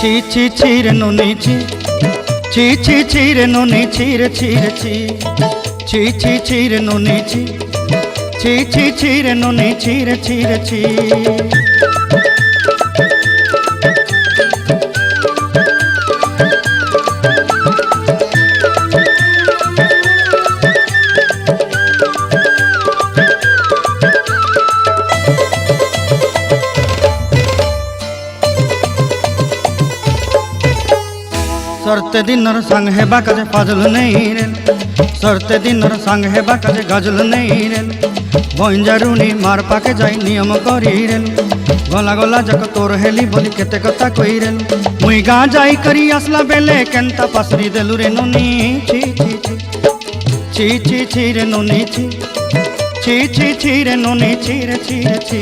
ছি ছি ছি রে নুনি ছি ছি ছি ছি রে নুনি ছি রে ছি রে ছি ছি ছি ছি রে নুনি ছি ছি ছি ছি রে নুনি ছি রে ছি রে ছি। सरते दिनर संग हेबा काजे फाजल नहीं रेल सरते दिनर संग हेबा काजे गजल नहीं रेल बंजारुनी मार पाके जाई नियम करी रेल गला गला जक तोर हेली बोली केते कथा कई रेल मुई गा जाई करी असला बेले केंता पासरी देलु रे नुनी छी छी छी छी छी छी रे नुनी छी छी छी छी रे नुनी छी रे छी रे छी।